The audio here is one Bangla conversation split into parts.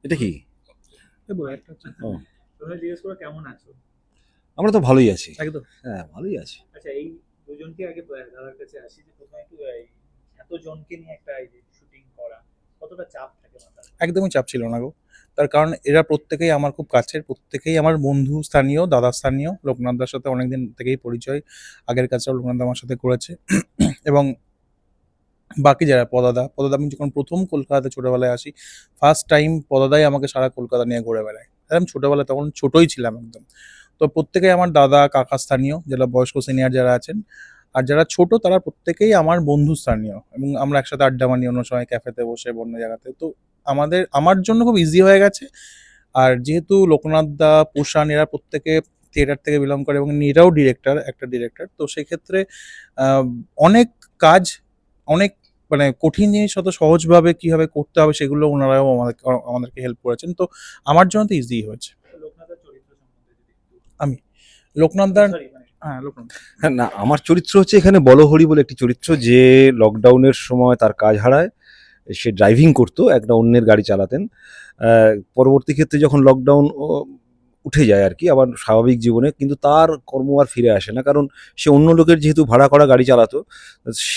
এটা কি? ও, তোমরা জিজ্ঞেস করো কেমন আছো। আমরা তো ভালোই আছি। একদম। হ্যাঁ, ভালোই আছি। আচ্ছা, এই দুজনকে আগে দাদার কাছে আসি, যে প্রথমে একটু এত জনকে নিয়ে একটা এই যে শুটিং করা, কতটা চাপ থাকে মাথার মধ্যে? একদমই চাপ ছিল না গো। তার কারণ এরা প্রত্যেকেই আমার খুব কাছের, প্রত্যেকেই আমার বন্ধু স্থানীয়, দাদা স্থানীয়। লোকনাথদার সাথে অনেকদিন থেকেই পরিচয়। আগের কাজটাও লোকনাথদা আমার সাথে করেছে। এবং বাকি যারা পদাদা আমি যখন প্রথম কলকাতাতে ছোটবেলায় আসি, ফার্স্ট টাইম পদাদাই আমাকে সারা কলকাতা নিয়ে ঘুরে বেড়ায়। আমি ছোটবেলায় তখন ছোটই ছিলাম একদম। তো প্রত্যেকেই আমার দাদা, কাকা স্থানীয়, যারা বয়স্ক সিনিয়র যারা আছেন। আর যারা ছোট তারা প্রত্যেকেই আমার বন্ধু স্থানীয়, এবং আমরা একসাথে আড্ডা মারি অন্য সময় ক্যাফেতে বসে বা অন্য জায়গাতে। তো আমার জন্য খুব ইজি হয়ে গেছে। আর যেহেতু লোকনাথ দা, প্রশান এরা প্রত্যেকে থিয়েটার থেকে বিলং করে এবং এরাও একটা ডিরেক্টর, তো সেক্ষেত্রে আহ, অনেক কাজ, অনেক মানে কঠিন জিনিস অত সহজভাবে কিভাবে করতে হবে সেগুলো ওনারাও আমাদেরকে হেল্প করেছেন। তো আমার জন্য তো ইজি হয়েছে। লোকনাথের চরিত্র সম্বন্ধে যদি একটু, আমি লোকনাথ দার, সরি মানে, হ্যাঁ লোকনাথ, হ্যাঁ, না, আমার চরিত্র হচ্ছে এখানে বলহরি বলে একটি চরিত্র, যে লকডাউনের সময় তার কাজ হারায়। সে ড্রাইভিং করতো, একটা অন্যের গাড়ি চালাতেন। পরবর্তী ক্ষেত্রে যখন লকডাউন উঠে যায় আর কি, আবার স্বাভাবিক জীবনে, কিন্তু তার কর্ম আর ফিরে আসে না, কারণ সে অন্য লোকের যেহেতু ভাড়া করা গাড়ি চালাতো,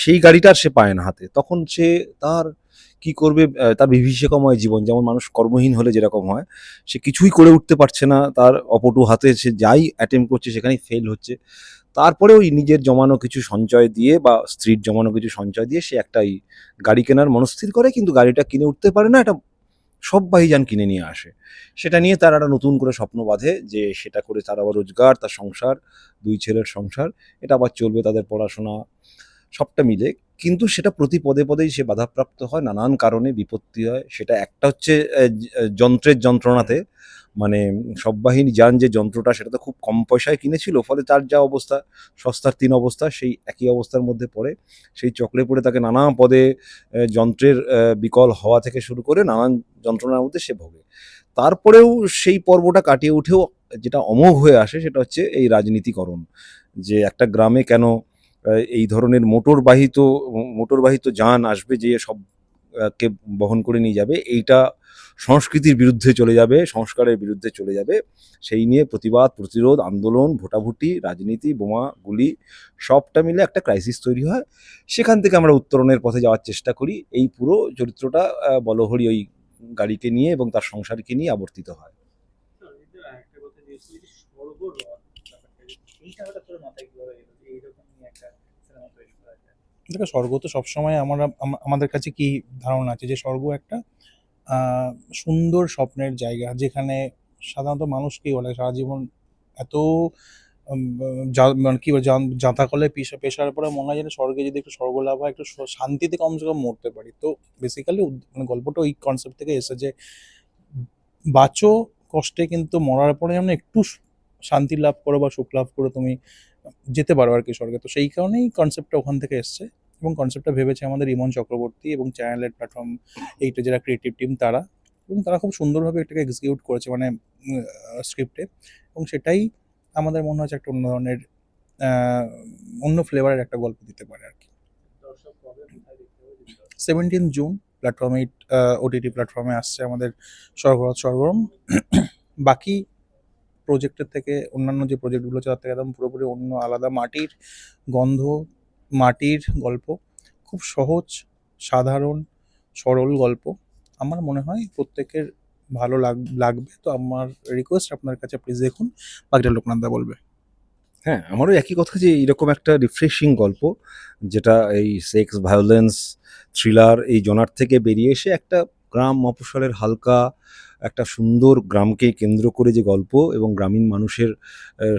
সেই গাড়িটা আর সে পায় না হাতে। তখন সে তার কি করবে, তার বিভীষিকাময় জীবন, যেমন মানুষ কর্মহীন হলে যেরকম হয়, সে কিছুই করে উঠতে পারছে না, তার অপটু হাতে সে যাই অ্যাটেম্প করছে সেখানেই ফেল হচ্ছে। তারপরে ওই নিজের জমানো কিছু সঞ্চয় দিয়ে বা স্ত্রীর জমানো কিছু সঞ্চয় দিয়ে সে একটা এই গাড়ি কেনার মনস্থির করে, কিন্তু গাড়িটা কিনে উঠতে পারে না। এটা সব ভাইজান কিনে নিয়ে আসে। সেটা নিয়ে তার একটা নতুন করে স্বপ্ন বাঁধে, যে সেটা করে তার আবার রোজগার, তার সংসার, ২ ছেলের সংসার, এটা আবার চলবে, তাদের পড়াশোনা সবটা মিলে। কিন্তু সেটা প্রতি পদে পদেই সে বাধাপ্রাপ্ত হয়, নানান কারণে বিপত্তি হয়। সেটা একটা হচ্ছে যন্ত্রের যন্ত্রণাতে, মানে সববাহিনী যান যে যন্ত্রটা, সেটা তো খুব কম পয়সায় কিনেছিল, ফলে তার যা অবস্থা, সস্তার ৩ অবস্থা, সেই একই অবস্থার মধ্যে পড়ে। সেই চক্রে পড়ে তাকে নানা পদে যন্ত্রের বিকল হওয়া থেকে শুরু করে নানান যন্ত্রণার মধ্যে সে ভোগে। তারপরেও সেই পর্বটা কাটিয়ে উঠেও যেটা অমোঘ হয়ে আসে, সেটা হচ্ছে এই রাজনীতিকরণ। যে একটা গ্রামে কেন এই ধরনের মোটরবাহিত যান আসবে, যে সব কে বহন করে নিয়ে যাবে, এইটা সংস্কৃতির বিরুদ্ধে চলে যাবে, সংস্কারের বিরুদ্ধে চলে যাবে। সেই নিয়ে প্রতিবাদ, প্রতিরোধ, আন্দোলন, ভোটাভুটি, রাজনীতি, বোমা, গুলি, সবটা মিলে একটা ক্রাইসিস তৈরি হয়। সেখান থেকে আমরা উত্তরণের পথে যাওয়ার চেষ্টা করি। এই পুরো চরিত্রটা বলহরি ওই গাড়িকে নিয়ে এবং তার সংসারকে নিয়ে আবর্তিত হয়। এই যে একটা কথা জিজ্ঞেস করি, যে স্বর্গরথ ব্যাপারটা, এইটা হঠাৎ করে মাথায় কিভাবে এলো যে এইরকম নিয়ে একটা সিনেমা তৈরি করা যায়? দেখো স্বর্গ তো সবসময় আমাদের কাছে কি ধারণা আছে যে স্বর্গ একটা আহ, সুন্দর স্বপ্নের জায়গা, যেখানে সাধারণত মানুষ কি বলে সারা জীবন এত মানে কি বলে যাতাকলে পেশার পরে মনে হয় যেন স্বর্গে যদি একটু স্বর্গ লাভ হয়, একটু শান্তিতে কমসে কম মরতে পারি। তো বেসিক্যালি মানে গল্পটা ওই কনসেপ্ট থেকে এসে যে বাঁচো কষ্টে, কিন্তু মরার পরে যেন একটু শান্তি লাভ করো বা সুখ লাভ করে তুমি যেতে পারো আর কি স্বর্গে। তো সেই কারণেই কনসেপ্টটা ওখান থেকে এসছে। এবং কনসেপ্টটা ভেবেছে আমাদের ইমন চক্রবর্তী এবং চ্যানেলের প্ল্যাটফর্ম এইটা যারা ক্রিয়েটিভ টিম তারা, এবং তারা খুব সুন্দরভাবে এটাকে এক্সিকিউট করেছে মানে স্ক্রিপ্টে। এবং সেটাই আমাদের মনে হচ্ছে একটা অন্য ধরনের আহ, অন্য ফ্লেভারের একটা গল্প দিতে পারে আর কি। দর্শক কবে কোথায় দেখতে হবে যদি দর্শক? 17 জুন প্ল্যাটফর্ম 8 ওটিটি প্ল্যাটফর্মে আসছে আমাদের স্বর্গরথ সরগরম। বাকি প্রজেক্টের থেকে অন্যান্য যে প্রজেক্টগুলো আছে তার থেকে একদম পুরোপুরি অন্য, আলাদা, মাটির গন্ধ, মাটির গল্প, খুব সহজ, সাধারণ, সরল গল্প। আমার মনে হয় প্রত্যেকের ভালো লাগবে। তো আমার রিকোয়েস্ট আপনার কাছে, প্লিজ দেখুন, বাকিটা লোকনাথদা বলবে। হ্যাঁ, আমারও একই কথা, যে এরকম একটা রিফ্রেশিং গল্প, যেটা এই সেক্স, ভায়োলেন্স, থ্রিলার এই জনার থেকে বেরিয়ে এসে একটা গ্রাম মফস্বলের হালকা একটা সুন্দর গ্রামকে কেন্দ্র করে যে গল্প, এবং গ্রামীণ মানুষের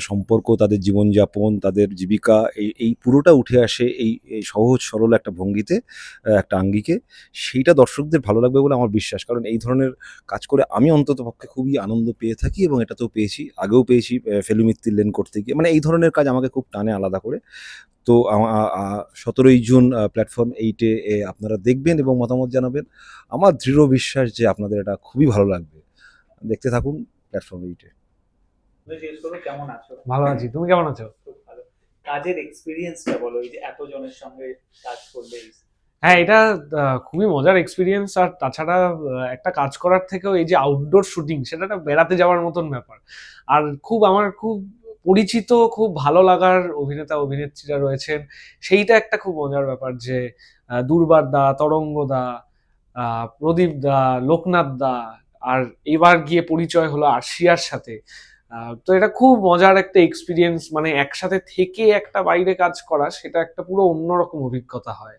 সম্পর্ক, তাদের জীবনযাপন, তাদের জীবিকা, এই পুরোটা উঠে আসে এই সহজ সরল একটা ভঙ্গিতে, একটা আঙ্গিকে। সেইটা দর্শকদের ভালো লাগবে বলে আমার বিশ্বাস। কারণ এই ধরনের কাজ করে আমি অন্ততপক্ষে খুবই আনন্দ পেয়ে থাকি, এবং এটাতেও পেয়েছি, আগেও পেয়েছি ফেলুমিত্তির লেন করতে গিয়ে। মানে এই ধরনের কাজ আমাকে খুব টানে আলাদা করে। তো 17ই জুন প্ল্যাটফর্ম 8-এ আপনারা দেখবেন এবং মতামত জানাবেন। আমার দৃঢ় বিশ্বাস যে আপনাদের এটা খুবই ভালো লাগবে। দেখতে থাকুন প্ল্যাটফর্ম 8-এ। তোমরা জিজ্ঞেস করো কেমন আছো। ভালো আছি, তুমি কেমন আছো? খুব ভালো। কাজের এক্সপিরিয়েন্সটা বলো, এই যে এত জনের সঙ্গে কাজ করলে। হ্যাঁ, এটা খুবই মজার এক্সপিরিয়েন্স। আর তাছাড়া একটা কাজ করার থেকেও এই যে আউটডোর শুটিং, সেটা একটা বেড়াতে যাওয়ার মতন ব্যাপার। আর আমার খুব পরিচিত, খুব ভালো লাগার অভিনেতা অভিনেত্রীরা রয়েছেন, সেইটা একটা খুব মজার ব্যাপার যে দুর্বার দা, তরঙ্গ দা, প্রদীপ দা, লোকনাথ দা, আর এবার গিয়ে পরিচয় হলো আর্শিয়ার সাথে। তো এটা খুব মজার একটা এক্সপিরিয়েন্স, মানে একসাথে থেকে একটা বাইরে কাজ করা, সেটা একটা পুরো অন্যরকম অভিজ্ঞতা হয়।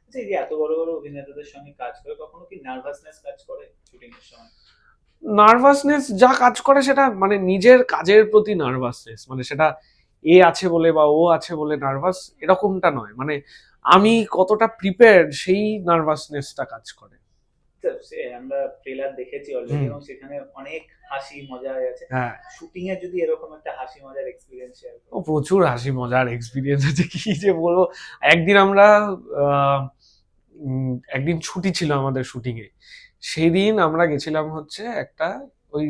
আচ্ছা, এই যে এত বড় বড় অভিনেতাদের সঙ্গে কাজ করে, কখনো কি নার্ভাসনেস কাজ করে শুটিং এর সময়? নার্ভাসনেস যা কাজ করে সেটা মানে নিজের কাজের প্রতি নার্ভাসনেস, মানে সেটা এ আছে বলে বা ও আছে বলে নার্ভাস এরকমটা নয়, মানে আমি কতটা প্রিপেয়ার্ড সেই নার্ভাসনেসটা কাজ করে। তো আমরা ট্রেলার দেখেছি অলরেডি, হুম। এবং সেখানে অনেক হাসি মজা আছে। হ্যাঁ, শুটিং এ যদি এরকম একটা হাসি মজার এক্সপিরিয়েন্স শেয়ার ও করো। প্রচুর হাসি মজার এক্সপিরিয়েন্স আছে, কি যে বলবো। একদিন আমরা আহ, একদিন ছুটি ছিল আমাদের শুটিং এ, সেদিন আমরা গেছিলাম হচ্ছে একটা ওই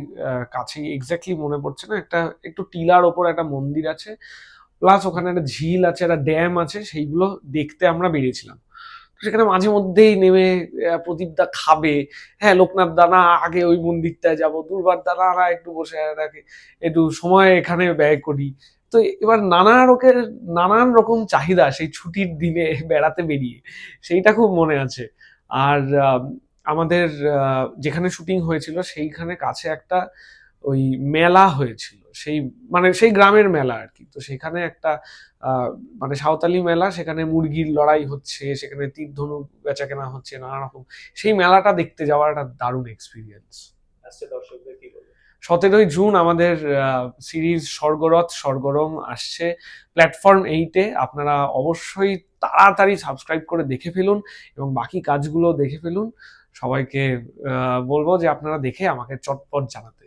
কাছে, এক্স্যাক্টলি মনে পড়ছে না, একটা একটু টিলার ওপর একটা মন্দির আছে, প্লাস ওখানে একটা ঝিল আছে, একটা ড্যাম আছে, সেইগুলো দেখতে আমরা বেরিয়েছিলাম। তো সেখানে মাঝে মধ্যেই নেমে প্রদীপ দা খাবে, হ্যাঁ লোকনাথ দা না আগে ওই মন্দিরটায় যাব, দুর্বার দা না একটু বসে রাখে, একটু সময় এখানে ব্যয় করি। তো এবার নানান রকম চাহিদা সেই ছুটির দিনে বেড়াতে বেরিয়ে, সেইটা খুব মনে আছে। আর আমাদের যেখানে শুটিং হয়েছিল সেইখানে কাছে একটা ওই মেলা হয়েছিল, সেই মানে সেই গ্রামের মেলা আর কি। তো সেখানে একটা মানে সাঁওতালি মেলা, সেখানে মুরগির লড়াই হচ্ছে, সেখানে তীর ধনুক বেচা কেনা হচ্ছে, নানা রকম। সেই মেলাটা দেখতে যাওয়ার একটা দারুণ এক্সপিরিয়েন্স। আসছে দর্শকদের কি বলবো? 17ই জুন আমাদের সিরিজ স্বর্গরথ স্বর্গরম আসছে প্ল্যাটফর্ম 8-এ। আপনারা অবশ্যই তাড়াতাড়ি সাবস্ক্রাইব করে দেখে ফেলুন এবং বাকি কাজগুলো দেখে ফেলুন। সবাইকে বলবো যে আপনারা দেখে আমাকে চটপট জানাতে।